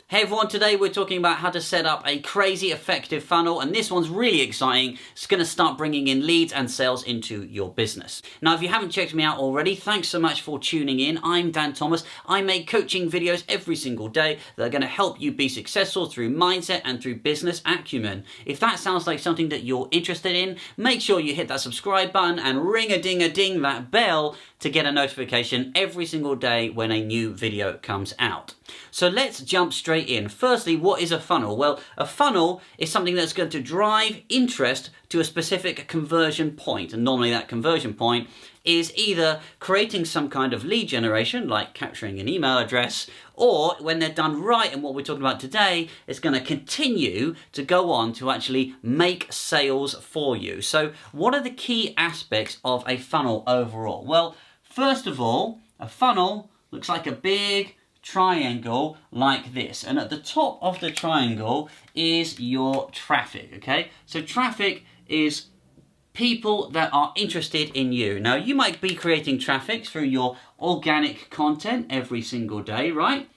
Hey everyone, today we're talking about how to set up a crazy effective funnel, and this one's really exciting. It's going to start bringing in leads and sales into your business. Now, if you haven't checked me out already, thanks so much for tuning in. I'm Dan Thomas. I make coaching videos every single day that are going to help you be successful through mindset and through business acumen. If that sounds like something that you're interested in, make sure you hit that subscribe button and ring-a-ding-a-ding that bell to get a notification every single day when a new video comes out. So let's jump straight in. Firstly, what is a funnel? Well, a funnel is something that's going to drive interest to a specific conversion point. And normally that conversion point is either creating some kind of lead generation, like capturing an email address, or when they're done right, and what we're talking about today, it's going to continue to go on to actually make sales for you. So what are the key aspects of a funnel overall? Well, first of all, a funnel looks like a big triangle like this, and at the top of the triangle is your traffic. Okay, so traffic is people that are interested in you. Now, you might be creating traffic through your organic content every single day, right?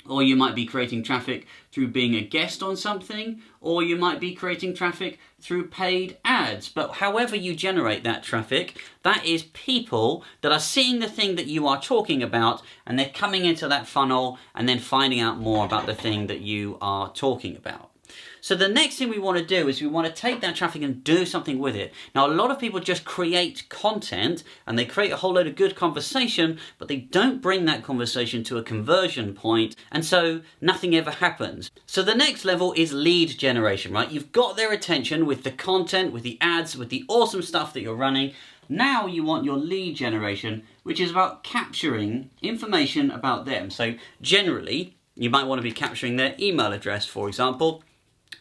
Or you might be creating traffic through being a guest on something, or you might be creating traffic through paid ads. But however you generate that traffic, that is people that are seeing the thing that you are talking about, and they're coming into that funnel and then finding out more about the thing that you are talking about. So the next thing we want to do is we want to take that traffic and do something with it. Now, a lot of people just create content and they create a whole load of good conversation, but they don't bring that conversation to a conversion point, and so nothing ever happens. So the next level is lead generation, right? You've got their attention with the content, with the ads, with the awesome stuff that you're running. Now you want your lead generation, which is about capturing information about them. So generally, you might want to be capturing their email address, for example,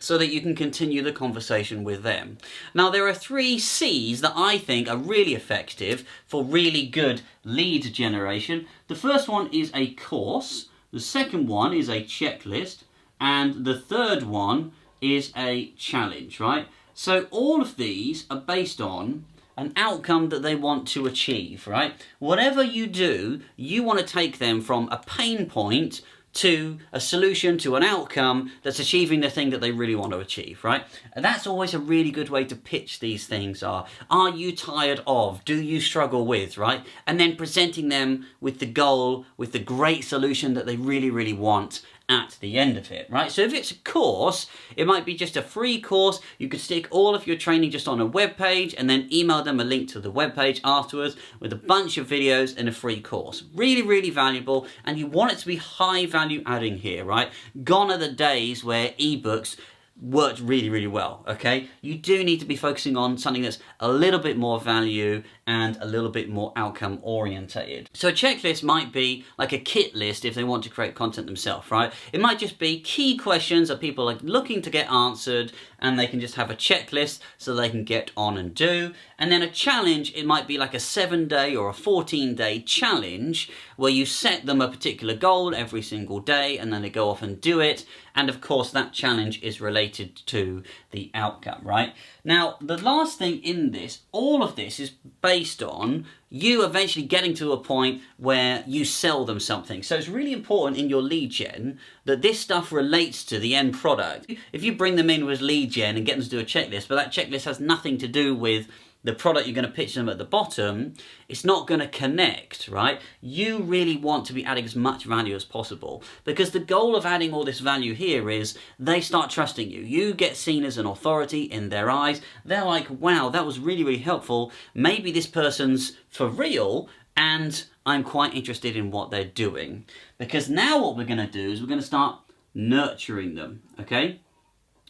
so that you can continue the conversation with them. Now, there are 3 C's that I think are really effective for really good lead generation. The first one is a course, the second one is a checklist, and the third one is a challenge, right? So all of these are based on an outcome that they want to achieve, right? Whatever you do, you want to take them from a pain point to a solution, to an outcome that's achieving the thing that they really want to achieve, right? And that's always a really good way to pitch these things. Are you tired of? Do you struggle with, right? And then presenting them with the goal, with the great solution that they really, really want at the end of it, right? So if it's a course, it might be just a free course. You could stick all of your training just on a web page and then email them a link to the web page afterwards with a bunch of videos and a free course. Really, really valuable, and you want it to be high value adding here, right? Gone are the days where ebooks worked really, really well, okay? You do need to be focusing on something that's a little bit more value and a little bit more outcome orientated. So a checklist might be like a kit list if they want to create content themselves, right? It might just be key questions that people are looking to get answered, and they can just have a checklist so they can get on and do. And then a challenge, it might be like a 7-day or a 14-day challenge where you set them a particular goal every single day and then they go off and do it. And of course, that challenge is related to the outcome, right? Now, the last thing in this, all of this is based on you eventually getting to a point where you sell them something. So it's really important in your lead gen that this stuff relates to the end product. If you bring them in with lead gen and get them to do a checklist, but that checklist has nothing to do with the product you're going to pitch them at the bottom, it's not going to connect, right? You really want to be adding as much value as possible, because the goal of adding all this value here is they start trusting you. You get seen as an authority in their eyes. They're like, wow, that was really, really helpful. Maybe this person's for real, and I'm quite interested in what they're doing. Because now what we're going to do is we're going to start nurturing them, okay?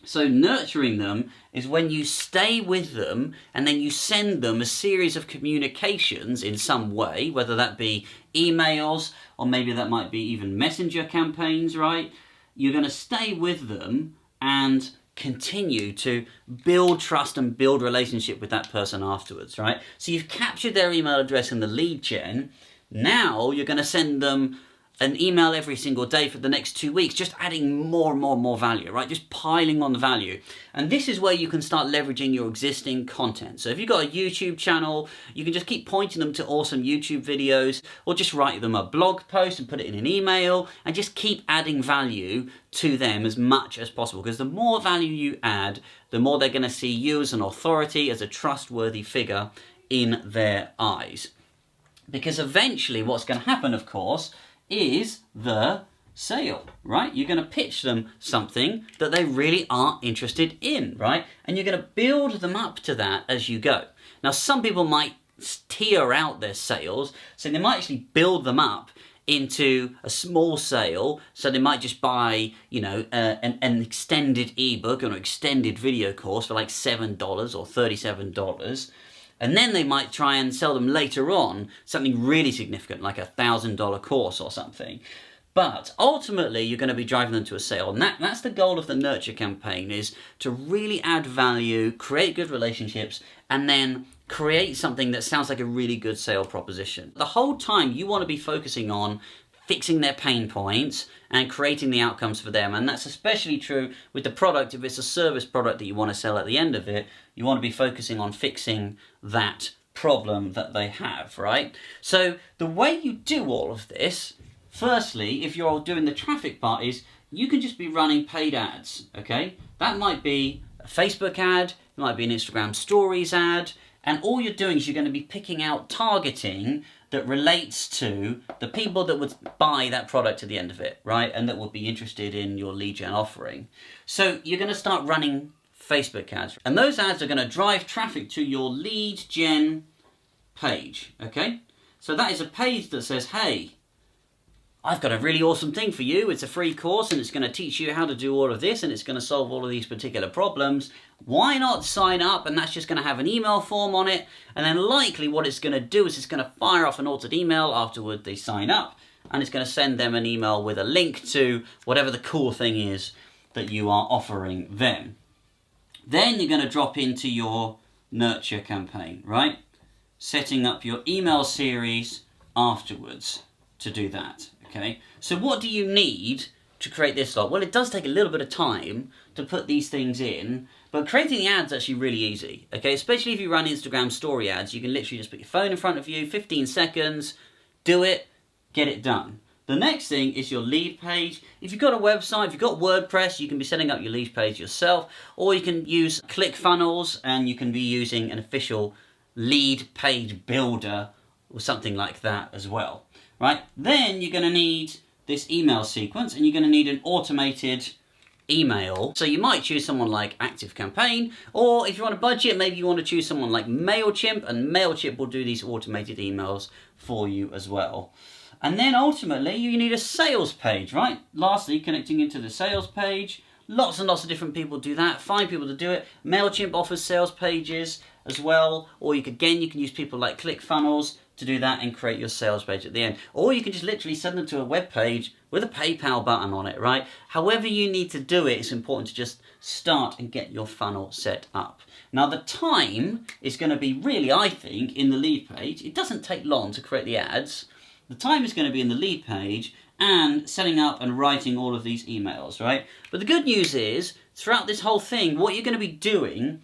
So nurturing them is when you stay with them and then you send them a series of communications in some way, whether that be emails or maybe that might be even messenger campaigns, right? You're going to stay with them and continue to build trust and build relationship with that person afterwards, right? So you've captured their email address in the lead gen. Now you're going to send them an email every single day for the next 2 weeks, just adding more and more and more value, right? Just piling on the value. And this is where you can start leveraging your existing content. So if you've got a YouTube channel, you can just keep pointing them to awesome YouTube videos, or just write them a blog post and put it in an email, and just keep adding value to them as much as possible. Because the more value you add, the more they're going to see you as an authority, as a trustworthy figure in their eyes. Because eventually what's going to happen, of course, is the sale, right? You're going to pitch them something that they really aren't interested in, right? And you're going to build them up to that as you go. Now, some people might tier out their sales, so they might actually build them up into a small sale. So they might just buy, you know, an extended ebook or an extended video course for like $7 or $37. And then they might try and sell them later on something really significant, like a $1,000 course or something. But ultimately, you're going to be driving them to a sale. And that's the goal of the nurture campaign, is to really add value, create good relationships, and then create something that sounds like a really good sale proposition. The whole time, you want to be focusing on fixing their pain points and creating the outcomes for them. And that's especially true with the product. If it's a service product that you want to sell at the end of it, you want to be focusing on fixing that problem that they have, right? So the way you do all of this, firstly, if you're doing the traffic part, is you can just be running paid ads, okay? That might be a Facebook ad, it might be an Instagram stories ad, and all you're doing is you're going to be picking out targeting that relates to the people that would buy that product at the end of it, right? And that would be interested in your lead gen offering. So you're going to start running Facebook ads. And those ads are going to drive traffic to your lead gen page, okay? So that is a page that says, hey, I've got a really awesome thing for you. It's a free course and it's going to teach you how to do all of this and it's going to solve all of these particular problems. Why not sign up? And that's just going to have an email form on it. And then likely what it's going to do is it's going to fire off an altered email afterward they sign up. And it's going to send them an email with a link to whatever the cool thing is that you are offering them. Then you're going to drop into your nurture campaign, right? Setting up your email series afterwards to do that. Okay, so what do you need to create this lot? Well, it does take a little bit of time to put these things in, but creating the ads is actually really easy. Okay, especially if you run Instagram story ads, you can literally just put your phone in front of you, 15 seconds, do it, get it done. The next thing is your lead page. If you've got a website, if you've got WordPress, you can be setting up your lead page yourself, or you can use ClickFunnels and you can be using an official lead page builder or something like that as well. Right, then you're going to need this email sequence and you're going to need an automated email. So you might choose someone like ActiveCampaign, or if you're on a budget, maybe you want to choose someone like MailChimp, and MailChimp will do these automated emails for you as well. And then ultimately you need a sales page, right? Lastly, connecting into the sales page. Lots and lots of different people do that. Find people to do it. MailChimp offers sales pages as well, or you can use people like ClickFunnels to do that and create your sales page at the end. Or you can just literally send them to a web page with a PayPal button on it, right? However you need to do it, it's important to just start and get your funnel set up. Now the time is going to be really, I think, in the lead page. It doesn't take long to create the ads. The time is going to be in the lead page and setting up and writing all of these emails, right? But the good news is, throughout this whole thing, what you're going to be doing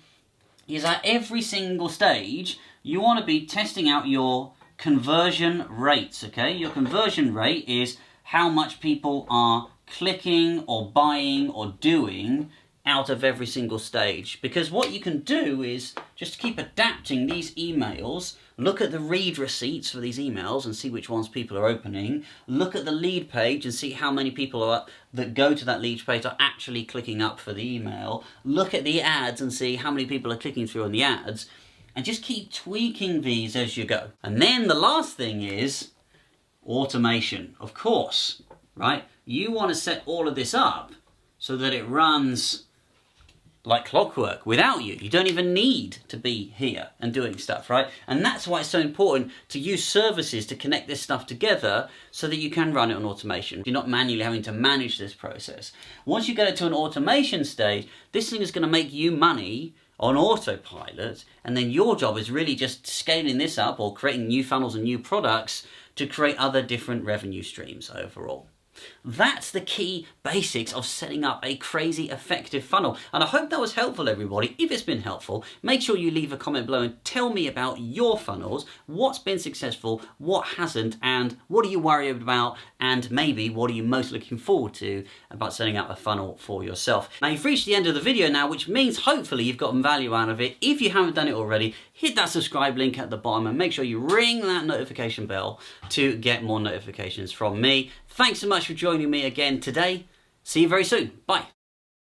is at every single stage, you want to be testing out your conversion rates, okay? Your conversion rate is how much people are clicking or buying or doing out of every single stage. Because what you can do is just keep adapting these emails, look at the read receipts for these emails and see which ones people are opening, look at the lead page and see how many people that go to that lead page are actually clicking up for the email, look at the ads and see how many people are clicking through on the ads, and just keep tweaking these as you go. And then the last thing is automation, of course, right? You want to set all of this up so that it runs like clockwork without you. You don't even need to be here and doing stuff, right? And that's why it's so important to use services to connect this stuff together so that you can run it on automation. You're not manually having to manage this process. Once you get it to an automation stage, this thing is going to make you money on autopilot, and then your job is really just scaling this up or creating new funnels and new products to create other different revenue streams overall. That's the key basics of setting up a crazy effective funnel. And I hope that was helpful, everybody. If it's been helpful, make sure you leave a comment below and tell me about your funnels, what's been successful, what hasn't, and what are you worried about, and maybe what are you most looking forward to about setting up a funnel for yourself. Now, you've reached the end of the video now, which means hopefully you've gotten value out of it. If you haven't done it already, hit that subscribe link at the bottom and make sure you ring that notification bell to get more notifications from me. Thanks so much for joining me again today. See you very soon. Bye.